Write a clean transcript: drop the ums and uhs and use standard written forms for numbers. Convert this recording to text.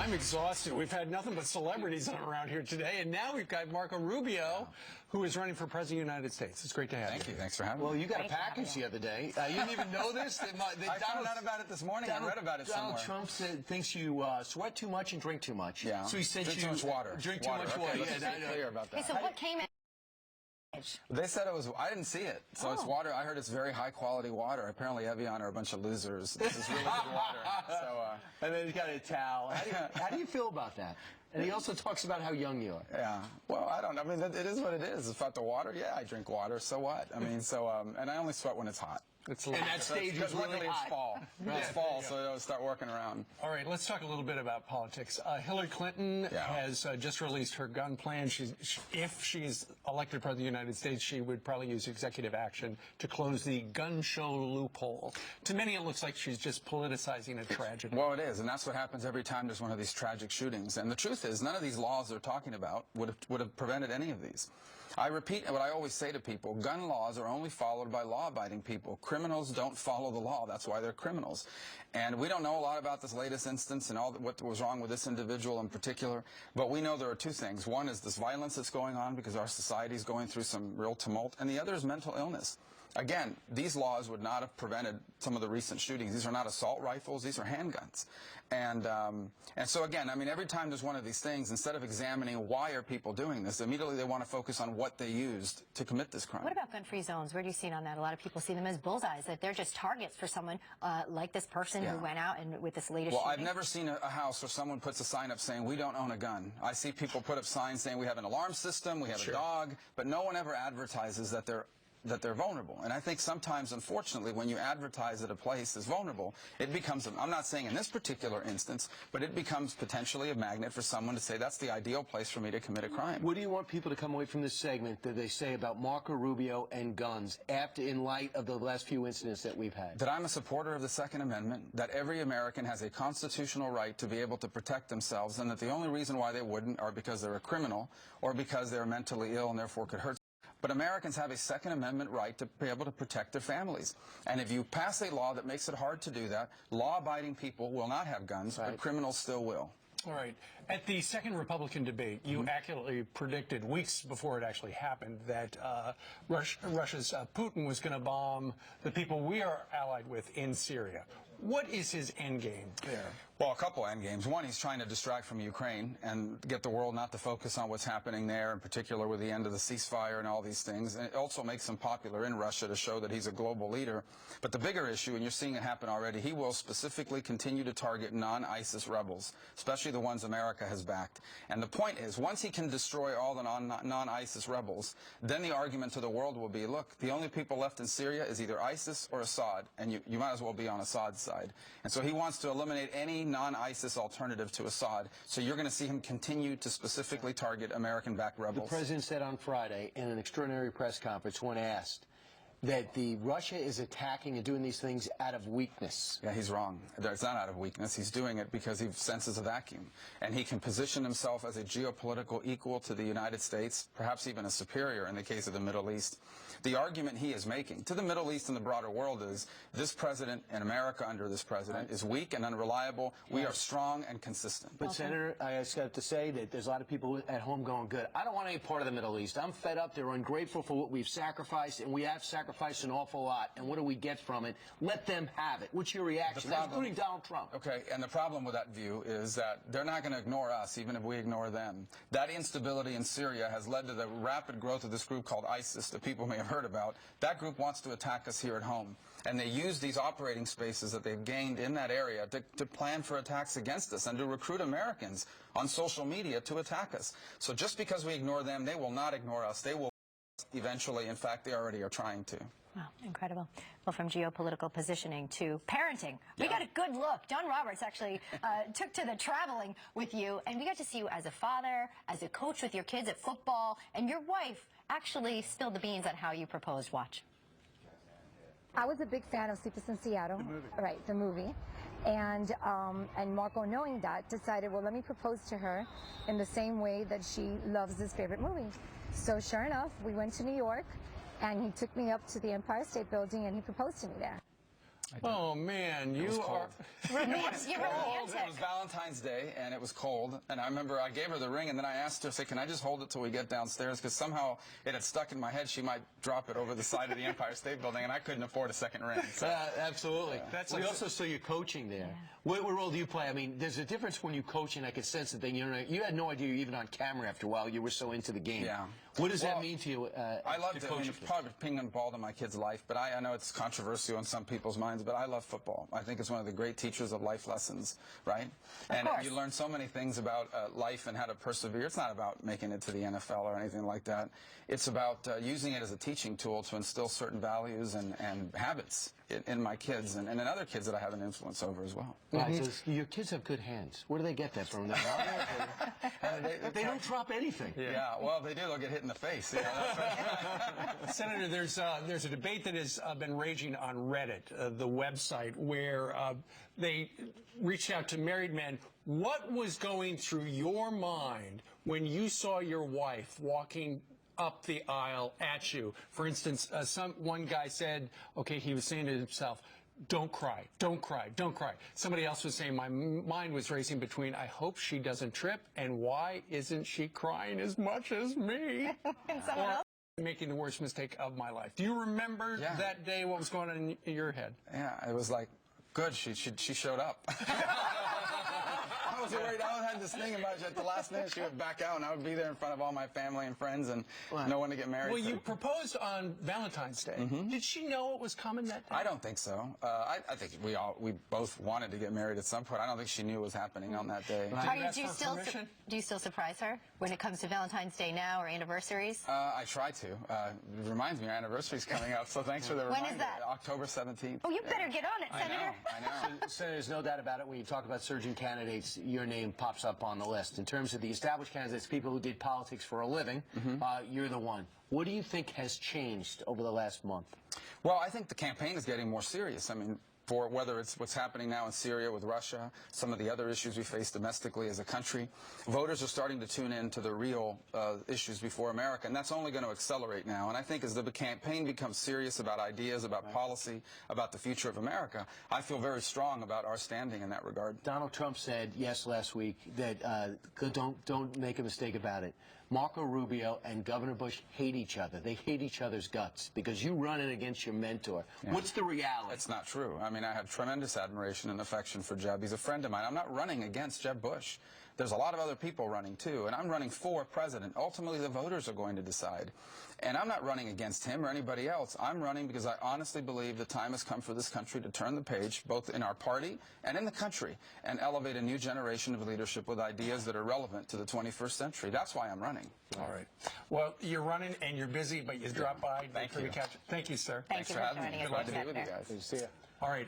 I'm exhausted. We've had nothing but celebrities around here today, and now we've got Marco Rubio, who is running for President of the United States. It's great to have you. Thank you. Thanks for having me. Well, you got a package the other day. You didn't even know this? I found out about it this morning. I read about it somewhere. Donald Trump thinks you sweat too much and drink too much. Yeah. So he said drink too much water. Drink too much water. Okay, let's be clear about that. Okay, so what came in? They said it was, I didn't see it. So it's water. I heard it's very high quality water. Apparently Evian are a bunch of losers. This is really good water. So, and then he's got a towel. How do you feel about that? And he also talks about how young you are. Yeah. Well, I don't know. I mean, it is what it is. It's about the water. Yeah, I drink water. So what? I mean, and I only sweat when it's hot. And that stage is really hot. It's fall. It's fall, so it'll start working around. All right, let's talk a little bit about politics. Hillary Clinton has just released her gun plan. If she's elected President of the United States, she would probably use executive action to close the gun show loophole. To many, it looks like she's just politicizing a tragedy. Well, it is, and that's what happens every time there's one of these tragic shootings. And the truth is, none of these laws they're talking about would have prevented any of these. I repeat what I always say to people, gun laws are only followed by law-abiding people. Criminals don't follow the law. That's why they're criminals. And we don't know a lot about this latest instance and what was wrong with this individual in particular, but we know there are two things. One is this violence that's going on because our society is going through some real tumult, and the other is mental illness. Again, these laws would not have prevented some of the recent shootings. These are not assault rifles. These are handguns. And so, again, I mean, every time there's one of these things, instead of examining why are people doing this, immediately they want to focus on what they used to commit this crime. What about gun-free zones? Where do you see it on that? A lot of people see them as bullseyes, that they're just targets for someone like this person who went out and with this latest shooting. I've never seen a house where someone puts a sign up saying, we don't own a gun. I see people put up signs saying we have an alarm system, we have a dog, but no one ever advertises that they're vulnerable. And I think sometimes, unfortunately, when you advertise that a place is vulnerable, it becomes, I'm not saying in this particular instance, but it becomes potentially a magnet for someone to say that's the ideal place for me to commit a crime. What do you want people to come away from this segment that they say about Marco Rubio and guns in light of the last few incidents that we've had? That I'm a supporter of the Second Amendment, that every American has a constitutional right to be able to protect themselves, and that the only reason why they wouldn't are because they're a criminal or because they're mentally ill and therefore could hurt. But Americans have a Second Amendment right to be able to protect their families. And if you pass a law that makes it hard to do that, law-abiding people will not have guns, but criminals still will. All right. At the second Republican debate, you accurately predicted weeks before it actually happened that Russia's Putin was going to bomb the people we are allied with in Syria. What is his end game there? Well, a couple end games. One, he's trying to distract from Ukraine and get the world not to focus on what's happening there, in particular with the end of the ceasefire and all these things. And it also makes him popular in Russia to show that he's a global leader. But the bigger issue, and you're seeing it happen already, he will specifically continue to target non-ISIS rebels, especially the ones America has backed. And the point is, once he can destroy all the non-ISIS rebels, then the argument to the world will be, look, the only people left in Syria is either ISIS or Assad, and you might as well be on Assad's side. And so he wants to eliminate any non-ISIS alternative to Assad. So you're going to see him continue to specifically target American-backed rebels. The president said on Friday in an extraordinary press conference when asked that Russia is attacking and doing these things out of weakness. Yeah, he's wrong. It's not out of weakness. He's doing it because he senses a vacuum. And he can position himself as a geopolitical equal to the United States, perhaps even a superior in the case of the Middle East. The argument he is making to the Middle East and the broader world is this president and America under this president is weak and unreliable. We are strong and consistent. But, Senator, I just have to say that there's a lot of people at home going, good, I don't want any part of the Middle East. I'm fed up. They're ungrateful for what we've sacrificed, and we have sacrificed an awful lot. And what do we get from it? Let them have it. What's your reaction? Including Donald Trump. Okay, and the problem with that view is that they're not going to ignore us, even if we ignore them. That instability in Syria has led to the rapid growth of this group called ISIS that people may have heard about. That group wants to attack us here at home. And they use these operating spaces that they've gained in that area to plan for attacks against us and to recruit Americans on social media to attack us. So just because we ignore them, they will not ignore us. They will eventually. In fact, they already are trying to. Wow, incredible. Well, from geopolitical positioning to parenting, we got a good look. John Roberts actually took to the traveling with you, and we got to see you as a father, as a coach with your kids at football, and your wife actually spilled the beans on how you proposed. Watch. I was a big fan of Sleepless in Seattle, the movie, and Marco, knowing that, decided, well, let me propose to her in the same way that she loves his favorite movie. So sure enough, we went to New York, and he took me up to the Empire State Building, and he proposed to me there. Oh man, you are. You're It romantic. was Valentine's Day, and it was cold. And I remember I gave her the ring, and then I asked her, "Can I just hold it till we get downstairs?" Because somehow it had stuck in my head. She might drop it over the side of the Empire State Building, and I couldn't afford a second ring. So. Absolutely. That's we like- also saw you coaching there. What role do you play? I mean, there's a difference when you coach, and I could sense the thing. You had no idea you were even on camera after a while. You were so into the game. Yeah. What does that mean to you? I love to it. I coach mean, a it's kid? probably being involved in my kid's life, but I know it's controversial in some people's minds, but I love football. I think it's one of the great teachers of life lessons, right? And course. you learn so many things about life and how to persevere. It's not about making it to the NFL or anything like that. It's about using it as a teaching tool to instill certain values and habits in my kids and in other kids that I have an influence over as well. Right, so your kids have good hands. Where do they get that from? They don't drop anything. Yeah, well, they do. They'll get hit in the face. You know, that's right. Senator, there's a debate that has been raging on Reddit, the website, where they reached out to married men. What was going through your mind when you saw your wife walking up the aisle at you? For instance, one guy said, okay, he was saying to himself, "Don't cry, don't cry, don't cry." Somebody else was saying, my mind was racing between, I hope she doesn't trip, and why isn't she crying as much as me? And someone else? Making the worst mistake of my life. Do you remember that day, what was going on in your head? Yeah, it was like, good, she showed up. I was worried. I had this thing about at the last minute she would back out, and I would be there in front of all my family and friends and no one to get married. Well, you proposed on Valentine's Day. Did she know it was coming that day? I don't think so. I think we both wanted to get married at some point. I don't think she knew it was happening on that day. Do you still surprise her when it comes to Valentine's Day now or anniversaries? I try to. It reminds me our anniversary's coming up, so thanks for the reminder. When is that? October 17th. Oh, you better get on it, Senator. I know. Senator, there's no doubt about it. When you talk about surging candidates, your name pops up on the list. In terms of the established candidates, people who did politics for a living, you're the one. What do you think has changed over the last month? Well, I think the campaign is getting more serious. I mean, for whether it's what's happening now in Syria with Russia, some of the other issues we face domestically as a country, voters are starting to tune in to the real issues before America, and that's only going to accelerate now. And I think as the campaign becomes serious about ideas, about policy, about the future of America, I feel very strong about our standing in that regard. Donald Trump said yes last week that don't make a mistake about it. Marco Rubio and Governor Bush hate each other. They hate each other's guts because you run it against your mentor. Yeah. What's the reality? It's not true. I mean, I have tremendous admiration and affection for Jeb. He's a friend of mine. I'm not running against Jeb Bush. There's a lot of other people running too, and I'm running for president. Ultimately, the voters are going to decide. And I'm not running against him or anybody else. I'm running because I honestly believe the time has come for this country to turn the page, both in our party and in the country, and elevate a new generation of leadership with ideas that are relevant to the 21st century. That's why I'm running. All right. Well, you're running and you're busy, but you dropped by. Thank you. Thank you, sir. Thank you for having me. joining us, Glad to be Senator. with you guys. Good to see you. All right.